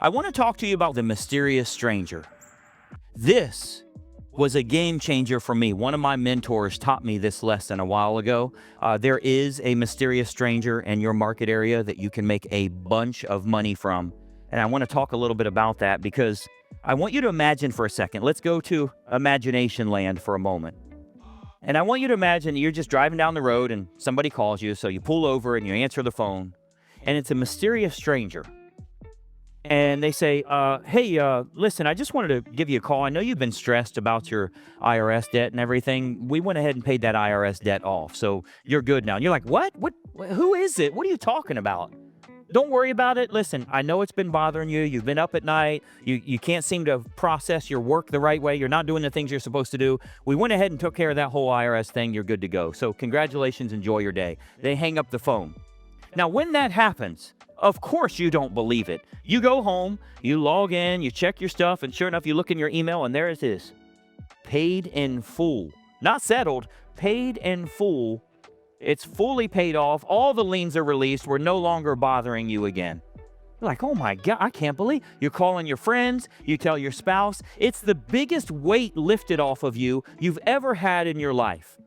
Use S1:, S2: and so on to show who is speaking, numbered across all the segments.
S1: I want to talk to you about the mysterious stranger. This was a game changer for me. One of my mentors taught me this lesson a while ago. There is a mysterious stranger in your market area that you can make a bunch of money from. And I want to talk a little bit about that because I want you to imagine for a second. Let's go to imagination land for a moment. And I want you to imagine you're just driving down the road and somebody calls you. So you pull over and you answer the phone. And it's a mysterious stranger. And they say, hey, listen, I just wanted to give you a call. I know you've been stressed about your IRS debt and everything. We went ahead and paid that IRS debt off. So you're good now. And you're like, what? Who is it? What are you talking about? Don't worry about it. Listen, I know it's been bothering you. You've been up at night. You can't seem to process your work the right way. You're not doing the things you're supposed to do. We went ahead and took care of that whole IRS thing. You're good to go. So congratulations. Enjoy your day. They hang up the phone. Now, when that happens, of course you don't believe it. You go home, you log in, you check your stuff, and sure enough, you look in your email, and there it is. Paid in full. Not settled, paid in full. It's fully paid off. All the liens are released. We're no longer bothering you again. You're like, oh my God, I can't believe. You're calling your friends. You tell your spouse. It's the biggest weight lifted off of you've ever had in your life.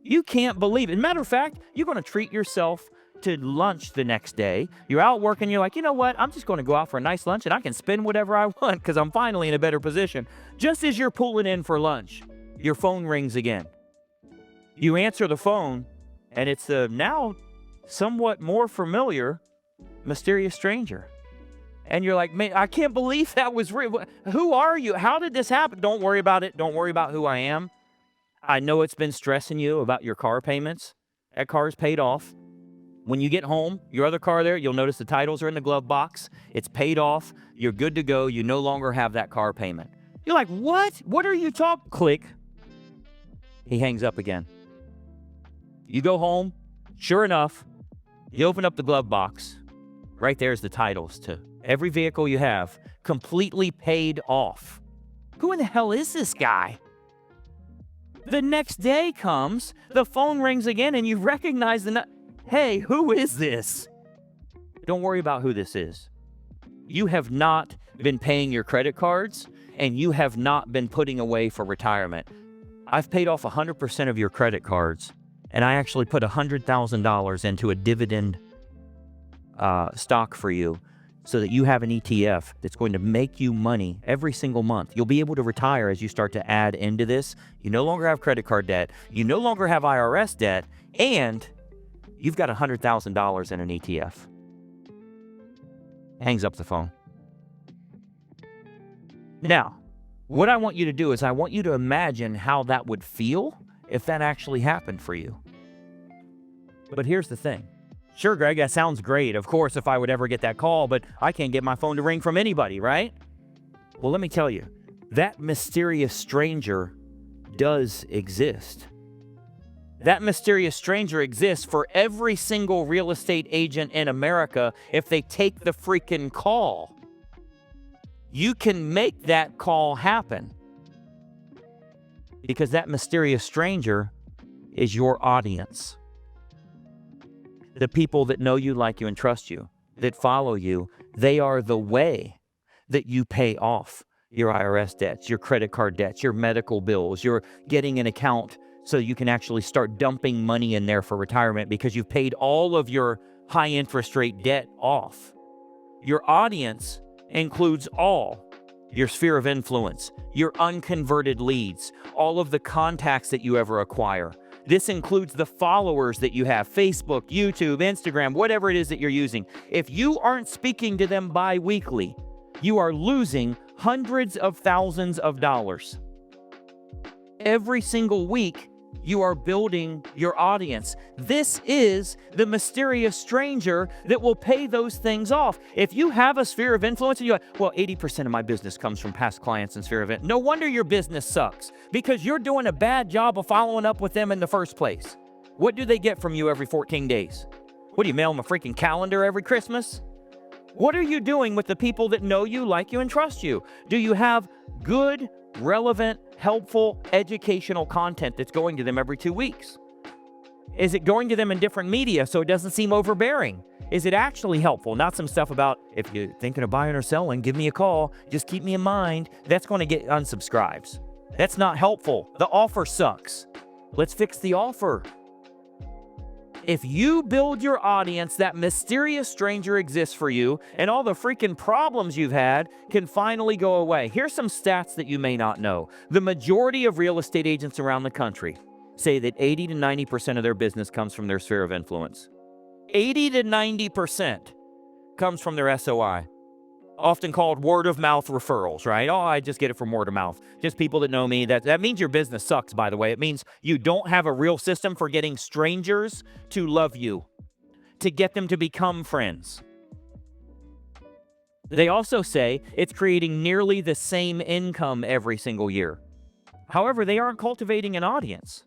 S1: You can't believe it. As a matter of fact, you're going to treat yourself to lunch the next day. You're out working. You're like, you know what? I'm just going to go out for a nice lunch and I can spend whatever I want because I'm finally in a better position. Just as you're pulling in for lunch, your phone rings again. You answer the phone and it's a now somewhat more familiar, mysterious stranger. And you're like, man, I can't believe that was real. Who are you? How did this happen? Don't worry about it. Don't worry about who I am. I know it's been stressing you about your car payments. That car is paid off. When you get home, your other car there, you'll notice the titles are in the glove box. It's paid off. You're good to go. You no longer have that car payment. You're like, what? What are you talking? Click. He hangs up again. You go home. Sure enough, you open up the glove box. Right there's the titles to every vehicle you have, completely paid off. Who in the hell is this guy? The next day comes, the phone rings again, and you recognize Hey, who is this? Don't worry about who this is. You have not been paying your credit cards, and you have not been putting away for retirement. I've paid off 100% of your credit cards, and I actually put $100,000 into a dividend stock for you so that you have an ETF that's going to make you money every single month. You'll be able to retire as you start to add into this. You no longer have credit card debt. You no longer have IRS debt, and you've got $100,000 in an ETF. Hangs up the phone. Now, what I want you to do is I want you to imagine how that would feel if that actually happened for you. But here's the thing. Sure, Greg, that sounds great. Of course, if I would ever get that call, but I can't get my phone to ring from anybody, right? Well, let me tell you, that mysterious stranger does exist. That mysterious stranger exists for every single real estate agent in America if they take the freaking call. You can make that call happen because that mysterious stranger is your audience. The people that know you, like you, and trust you, that follow you, they are the way that you pay off your IRS debts, your credit card debts, your medical bills. You're getting an account so you can actually start dumping money in there for retirement because you've paid all of your high interest rate debt off. Your audience includes all your sphere of influence, your unconverted leads, all of the contacts that you ever acquire. This includes the followers that you have, Facebook, YouTube, Instagram, whatever it is that you're using. If you aren't speaking to them bi-weekly, you are losing hundreds of thousands of dollars. Every single week, you are building your audience. This is the mysterious stranger that will pay those things off. If you have a sphere of influence and you're like, well, 80% of my business comes from past clients and sphere of influence. No wonder your business sucks because you're doing a bad job of following up with them in the first place. What do they get from you every 14 days? What do you mail them a freaking calendar every Christmas? What are you doing with the people that know you, like you, and trust you? Do you have good, relevant, helpful, educational content that's going to them every 2 weeks? Is it going to them in different media so it doesn't seem overbearing? Is it actually helpful? Not some stuff about, if you're thinking of buying or selling, give me a call. Just keep me in mind. That's going to get unsubscribes. That's not helpful. The offer sucks. Let's fix the offer. If you build your audience, that mysterious stranger exists for you, and all the freaking problems you've had can finally go away. Here's some stats that you may not know. The majority of real estate agents around the country say that 80 to 90% of their business comes from their sphere of influence. 80 to 90% comes from their SOI. Often called word of mouth referrals, right? Oh, I just get it from word of mouth. Just people that know me. That means your business sucks, by the way. It means you don't have a real system for getting strangers to love you, to get them to become friends. They also say it's creating nearly the same income every single year. However, they aren't cultivating an audience.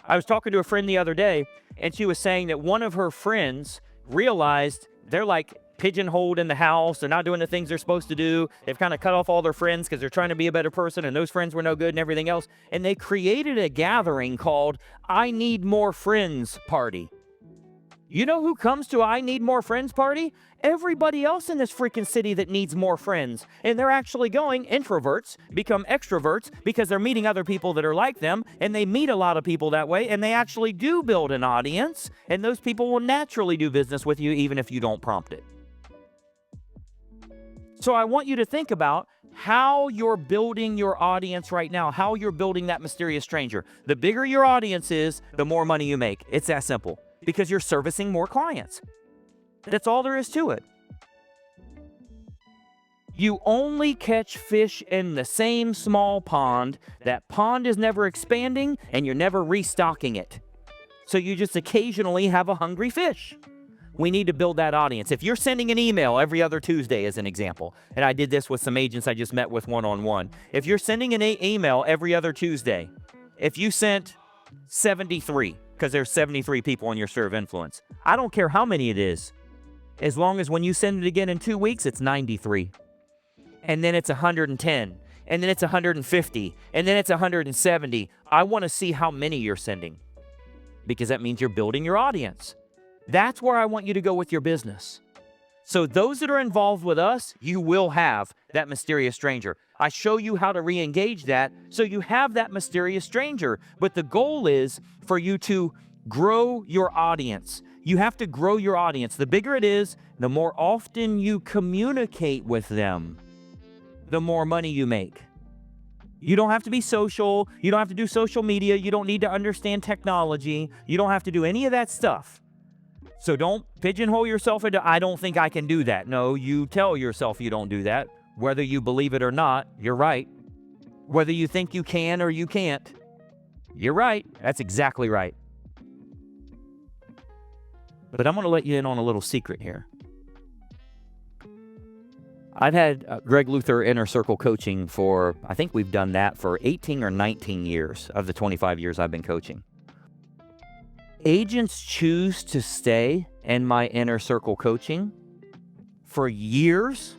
S1: I was talking to a friend the other day, and she was saying that one of her friends realized they're like pigeonholed in the house. They're not doing the things they're supposed to do. They've kind of cut off all their friends because they're trying to be a better person, and those friends were no good and everything else. And they created a gathering called I Need More Friends Party. You know who comes to I Need More Friends Party? Everybody else in this freaking city that needs more friends. And they're actually going, introverts become extroverts because they're meeting other people that are like them, and they meet a lot of people that way, and they actually do build an audience, and those people will naturally do business with you even if you don't prompt it. So I want you to think about how you're building your audience right now, how you're building that mysterious stranger. The bigger your audience is, the more money you make. It's that simple, because you're servicing more clients. That's all there is to it. You only catch fish in the same small pond. That pond is never expanding, and you're never restocking it. So you just occasionally have a hungry fish. We need to build that audience. If you're sending an email every other Tuesday, as an example, and I did this with some agents I just met with one-on-one. If you're sending an email every other Tuesday, if you sent 73, because there's 73 people in your sphere of influence, I don't care how many it is, as long as when you send it again in 2 weeks, it's 93. And then it's 110. And then it's 150. And then it's 170. I want to see how many you're sending, because that means you're building your audience. That's where I want you to go with your business. So those that are involved with us, you will have that mysterious stranger. I show you how to re-engage that so you have that mysterious stranger. But the goal is for you to grow your audience. You have to grow your audience. The bigger it is, the more often you communicate with them, the more money you make. You don't have to be social. You don't have to do social media. You don't need to understand technology. You don't have to do any of that stuff. So don't pigeonhole yourself into, I don't think I can do that. No, you tell yourself you don't do that. Whether you believe it or not, you're right. Whether you think you can or you can't, you're right. That's exactly right. But I'm going to let you in on a little secret here. I've had Greg Luther Inner Circle coaching for, I think we've done that for 18 or 19 years of the 25 years I've been coaching. Agents choose to stay in my inner circle coaching for years,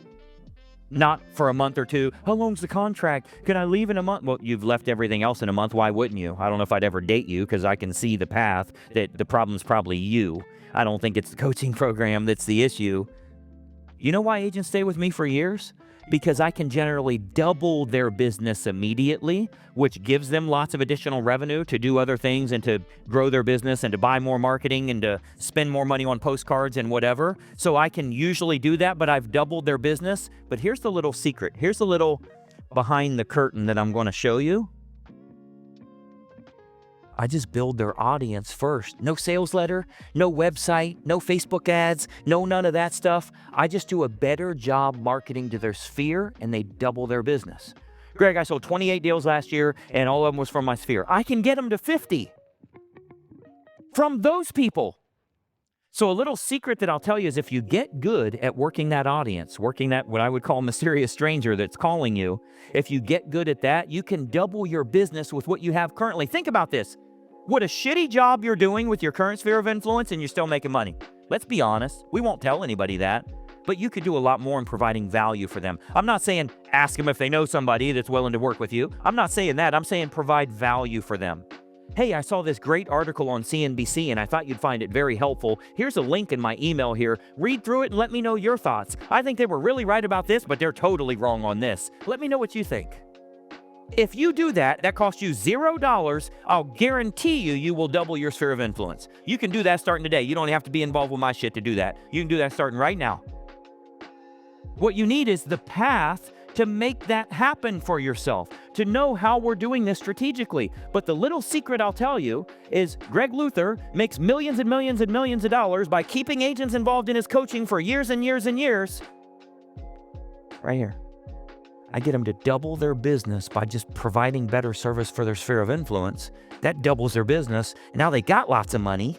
S1: not for a month or two. How long's the contract? Can I leave in a month? Well, you've left everything else in a month. Why wouldn't you? I don't know if I'd ever date you because I can see the path that the problem's probably you. I don't think it's the coaching program that's the issue. You know why agents stay with me for years? Because I can generally double their business immediately, which gives them lots of additional revenue to do other things and to grow their business and to buy more marketing and to spend more money on postcards and whatever. So I can usually do that, but I've doubled their business. But here's the little secret. Here's the little behind the curtain that I'm going to show you. I just build their audience first. No sales letter, no website, no Facebook ads, no none of that stuff. I just do a better job marketing to their sphere, and they double their business. Greg, I sold 28 deals last year, and all of them was from my sphere. I can get them to 50 from those people. So a little secret that I'll tell you is if you get good at working that audience, working that what I would call mysterious stranger that's calling you, if you get good at that, you can double your business with what you have currently. Think about this. What a shitty job you're doing with your current sphere of influence and you're still making money. Let's be honest. We won't tell anybody that, but you could do a lot more in providing value for them. I'm not saying ask them if they know somebody that's willing to work with you. I'm not saying that. I'm saying provide value for them. Hey, I saw this great article on CNBC and I thought you'd find it very helpful. Here's a link in my email here. Read through it and let me know your thoughts. I think they were really right about this, but they're totally wrong on this. Let me know what you think. If you do that, that costs you $0. I'll guarantee you will double your sphere of influence. You can do that starting today. You don't have to be involved with my shit to do that. You can do that starting right now. What you need is the path to make that happen for yourself, to know how we're doing this strategically. But the little secret I'll tell you is Greg Luther makes millions and millions and millions of dollars by keeping agents involved in his coaching for years and years and years. Right here. I get them to double their business by just providing better service for their sphere of influence. That doubles their business. Now they got lots of money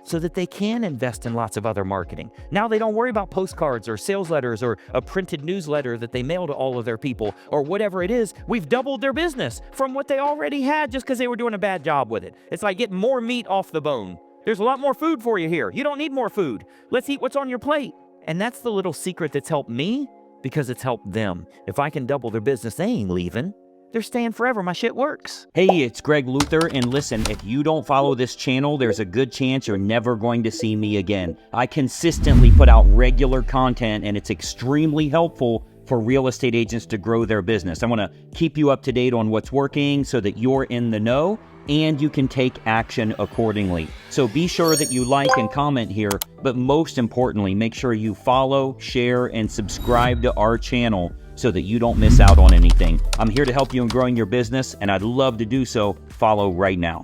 S1: so that they can invest in lots of other marketing. Now they don't worry about postcards or sales letters or a printed newsletter that they mail to all of their people or whatever it is. We've doubled their business from what they already had just because they were doing a bad job with it. It's like getting more meat off the bone. There's a lot more food for you here. You don't need more food. Let's eat what's on your plate. And that's the little secret that's helped me because it's helped them. If I can double their business, they ain't leaving. They're staying forever. My shit works.
S2: Hey, it's Greg Luther, and listen, if you don't follow this channel, there's a good chance you're never going to see me again. I consistently put out regular content, and it's extremely helpful for real estate agents to grow their business. I want to keep you up to date on what's working so that you're in the know and you can take action accordingly. So be sure that you like and comment here, but most importantly, make sure you follow, share, and subscribe to our channel so that you don't miss out on anything. I'm here to help you in growing your business, and I'd love to do so. Follow right now.